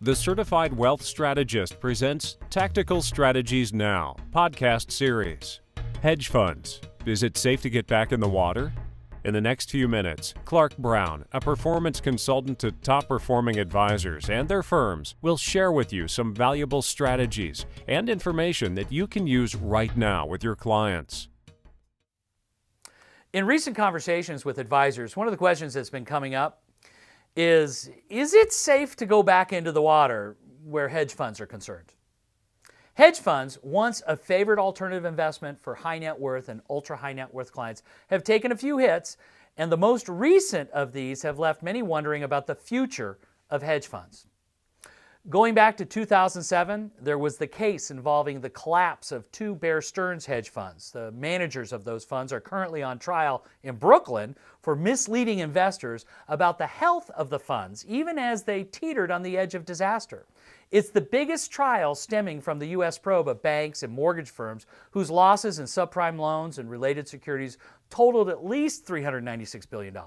The Certified Wealth Strategist presents Tactical Strategies Now podcast series. Hedge funds. Is it safe to get back in the water? In the next few minutes, Clark Brown, a performance consultant to top-performing advisors and their firms, will share with you some valuable strategies and information that you can use right now with your clients. In recent conversations with advisors, one of the questions that's been coming up is it safe to go back into the water where hedge funds are concerned? Hedge funds, once a favored alternative investment for high net worth and ultra high net worth clients, have taken a few hits, and the most recent of these have left many wondering about the future of hedge funds. Going back to 2007, there was the case involving the collapse of two Bear Stearns hedge funds. The managers of those funds are currently on trial in Brooklyn for misleading investors about the health of the funds, even as they teetered on the edge of disaster. It's the biggest trial stemming from the U.S. probe of banks and mortgage firms whose losses in subprime loans and related securities totaled at least $396 billion.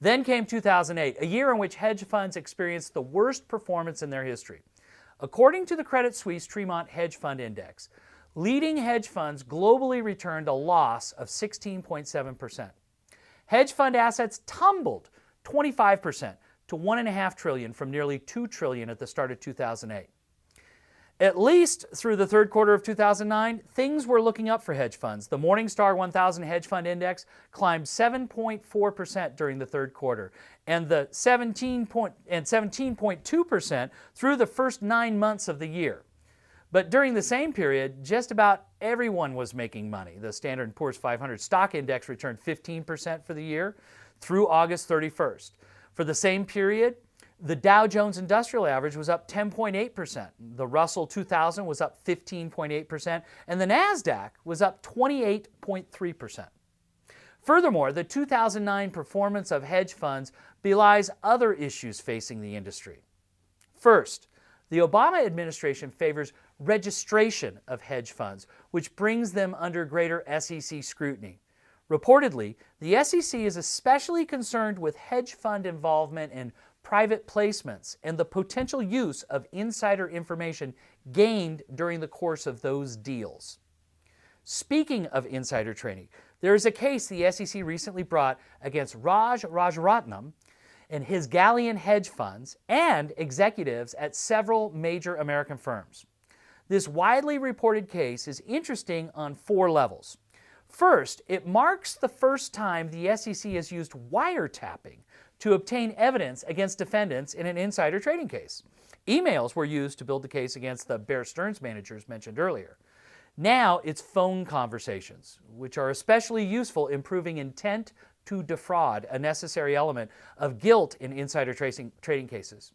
Then came 2008, a year in which hedge funds experienced the worst performance in their history. According to the Credit Suisse Tremont Hedge Fund Index, leading hedge funds globally returned a loss of 16.7%. Hedge fund assets tumbled 25% to $1.5 trillion from nearly $2 trillion at the start of 2008. At least through the third quarter of 2009, things were looking up for hedge funds. The Morningstar 1000 Hedge Fund Index climbed 7.4% during the third quarter, and the 17.2% through the first 9 months of the year. But during the same period, just about everyone was making money. The Standard & Poor's 500 stock index returned 15% for the year through August 31st. For the same period, the Dow Jones Industrial Average was up 10.8%, the Russell 2000 was up 15.8%, and the NASDAQ was up 28.3%. Furthermore, the 2009 performance of hedge funds belies other issues facing the industry. First, the Obama administration favors registration of hedge funds, which brings them under greater SEC scrutiny. Reportedly, the SEC is especially concerned with hedge fund involvement in private placements and the potential use of insider information gained during the course of those deals. Speaking of insider trading, there is a case the SEC recently brought against Raj Rajaratnam and his Galleon hedge funds and executives at several major American firms. This widely reported case is interesting on 4 levels. First, it marks the first time the SEC has used wiretapping to obtain evidence against defendants in an insider trading case. Emails were used to build the case against the Bear Stearns managers mentioned earlier. Now it's phone conversations, which are especially useful in proving intent to defraud, a necessary element of guilt in insider trading cases.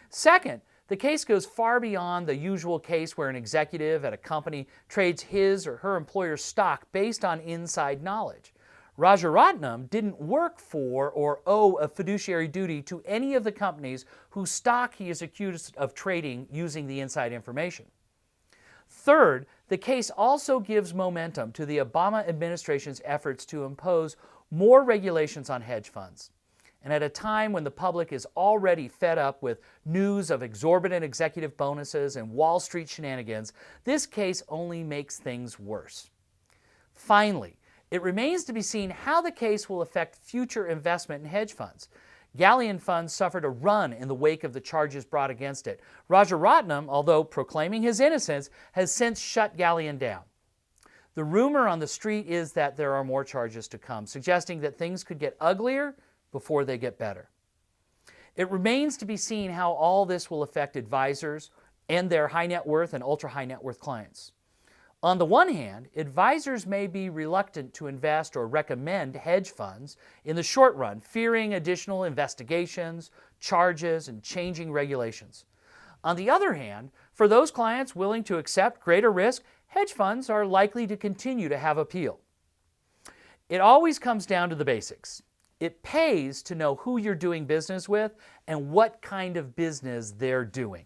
Second, the case goes far beyond the usual case where an executive at a company trades his or her employer's stock based on inside knowledge. Rajaratnam didn't work for or owe a fiduciary duty to any of the companies whose stock he is accused of trading using the inside information. Third, the case also gives momentum to the Obama administration's efforts to impose more regulations on hedge funds. And at a time when the public is already fed up with news of exorbitant executive bonuses and Wall Street shenanigans, this case only makes things worse. Finally, it remains to be seen how the case will affect future investment in hedge funds. Galleon funds suffered a run in the wake of the charges brought against it. Rajaratnam, although proclaiming his innocence, has since shut Galleon down. The rumor on the street is that there are more charges to come, suggesting that things could get uglier before they get better. It remains to be seen how all this will affect advisors and their high net worth and ultra high net worth clients. On the one hand, advisors may be reluctant to invest or recommend hedge funds in the short run, fearing additional investigations, charges, and changing regulations. On the other hand, for those clients willing to accept greater risk, hedge funds are likely to continue to have appeal. It always comes down to the basics. It pays to know who you're doing business with and what kind of business they're doing.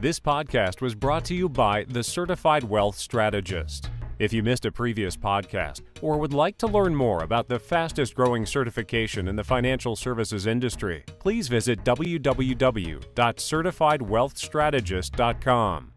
This podcast was brought to you by the Certified Wealth Strategist. If you missed a previous podcast or would like to learn more about the fastest growing certification in the financial services industry, please visit www.certifiedwealthstrategist.com.